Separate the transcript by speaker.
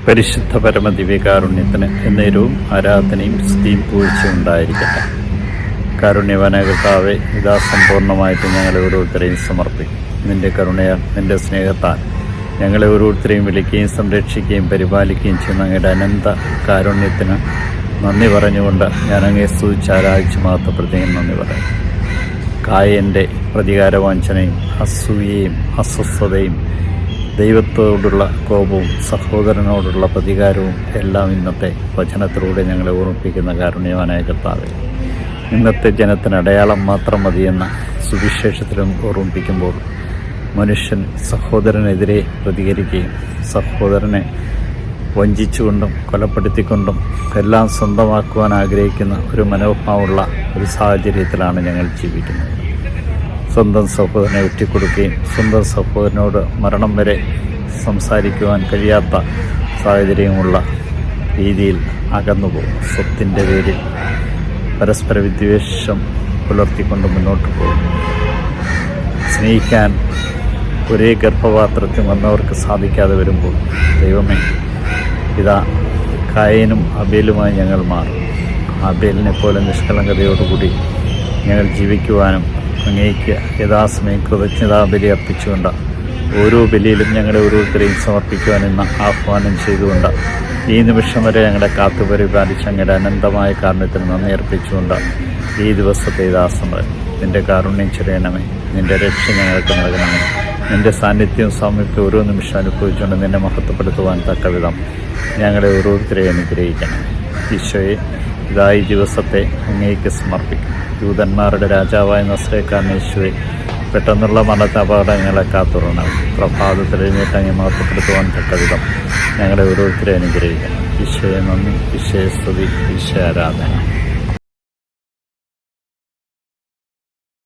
Speaker 1: പരിശുദ്ധ പരമദിവ്യകാരുണ്യത്തിന് എന്നേരവും ആരാധനയും സ്തുതിയും പൂഴ്ചയും ഉണ്ടായിരിക്കട്ടെ. കാരുണ്യവാനായ കർത്താവേ, ഇതാ സമ്പൂർണ്ണമായിട്ട് ഞങ്ങളെ ഓരോരുത്തരെയും സമർപ്പിക്കും. നിൻ്റെ കരുണയാൽ, നിൻ്റെ സ്നേഹത്താൽ ഞങ്ങളെ ഓരോരുത്തരെയും വിളിക്കുകയും സംരക്ഷിക്കുകയും പരിപാലിക്കുകയും ചെയ്യുന്ന അങ്ങയുടെ അനന്ത കാരുണ്യത്തിന് നന്ദി പറഞ്ഞുകൊണ്ട് ഞാൻ അങ്ങയെ സ്തുതിച്ച് ആരാധിച്ച് മഹത്വപ്പെടുത്തുകയും നന്ദി പറയും. കായൻ്റെ പ്രതികാരവാഞ്ചനയും അസൂയയും അസ്വസ്ഥതയും ദൈവത്തോടുള്ള കോപവും സഹോദരനോടുള്ള പ്രതികാരവും എല്ലാം ഇന്നത്തെ വചനത്തിലൂടെ ഞങ്ങളെ ഓർമ്മിപ്പിക്കുന്ന കാരുണ്യവാനായ കർത്താവേ, ഇന്നത്തെ ജനത്തിന് അടയാളം മാത്രം മതിയെന്ന സുവിശേഷത്തിലും ഓർമ്മിപ്പിക്കുമ്പോൾ മനുഷ്യൻ സഹോദരനെതിരെ പ്രതികരിക്കുകയും സഹോദരനെ വഞ്ചിച്ചുകൊണ്ടും കൊലപ്പെടുത്തിക്കൊണ്ടും എല്ലാം സ്വന്തമാക്കുവാൻ ആഗ്രഹിക്കുന്ന ഒരു മനോഭാവമുള്ള ഒരു സാഹചര്യത്തിലാണ് ഞങ്ങൾ ജീവിക്കുന്നത്. സ്വന്തം സഹോദരനെ ഒറ്റിക്കൊടുക്കുകയും സ്വന്തം സഹോദരനോട് മരണം വരെ സംസാരിക്കുവാൻ കഴിയാത്ത സാഹചര്യമുള്ള രീതിയിൽ അകന്നുപോകും. സ്വത്തിൻ്റെ പേരിൽ പരസ്പര വിദ്വേഷം പുലർത്തിക്കൊണ്ട് മുന്നോട്ട് പോകും. സ്നേഹിക്കാൻ ഒരേ ഗർഭപാത്രത്തിൽ വന്നവർക്ക് സാധിക്കാതെ വരുമ്പോൾ, ദൈവമേ, ഇതാ കായനും അബേലുമായി ഞങ്ങൾ മാറും. അബേലിനെ പോലെ നിഷ്കളങ്കതയോടുകൂടി ഞങ്ങൾ ജീവിക്കുവാനും അങ്ങേക്ക് യഥാസമയം കൃതജ്ഞതാബലി അർപ്പിച്ചുകൊണ്ട് ഓരോ ബലിയിലും ഞങ്ങളെ ഓരോരുത്തരെയും സമർപ്പിക്കുവാനെന്ന ആഹ്വാനം ചെയ്തുകൊണ്ട് ഈ നിമിഷം വരെ ഞങ്ങളെ കാത്തുപരിപാലിച്ച് അങ്ങയുടെ അനന്തമായ കാരുണ്യത്തിന് നന്ദി അർപ്പിച്ചുകൊണ്ട് ഈ ദിവസത്തെ ദാസമരം നിൻ്റെ കാരുണ്യം ചൊരിയണമേ. നിൻ്റെ രക്ഷ ഞങ്ങൾക്ക് നൽകണമേ. നിൻ്റെ സാന്നിധ്യവും സാമീപ്യവും ഓരോ നിമിഷം അനുഭവിച്ചുകൊണ്ട് നിന്നെ മഹത്വപ്പെടുത്തുവാൻ തക്കവിധം ഞങ്ങളെ ഓരോരുത്തരെയും അനുഗ്രഹിക്കണം. ഈശോയെ, ഇതാ ഈ ദിവസത്തെ അങ്ങേക്ക് സമർപ്പിക്കും. ദൂതന്മാരുടെ രാജാവായ നസ്രേക്കാരൻ യേശുവെ, പെട്ടെന്നുള്ള മരണത്തെ അപകടങ്ങളെ കാത്തുറണം. പ്രഭാതത്തിൽ എഴുന്നേറ്റ് അങ്ങേ മഹത്വപ്പെടുത്തുവാൻ തക്കവിധം ഞങ്ങളെ ഓരോരുത്തരെയും അനുഗ്രഹിക്കണം. ഈശോയെ നന്ദി, ഈശോയെ സ്തുതി, ഈശോ ആരാധന.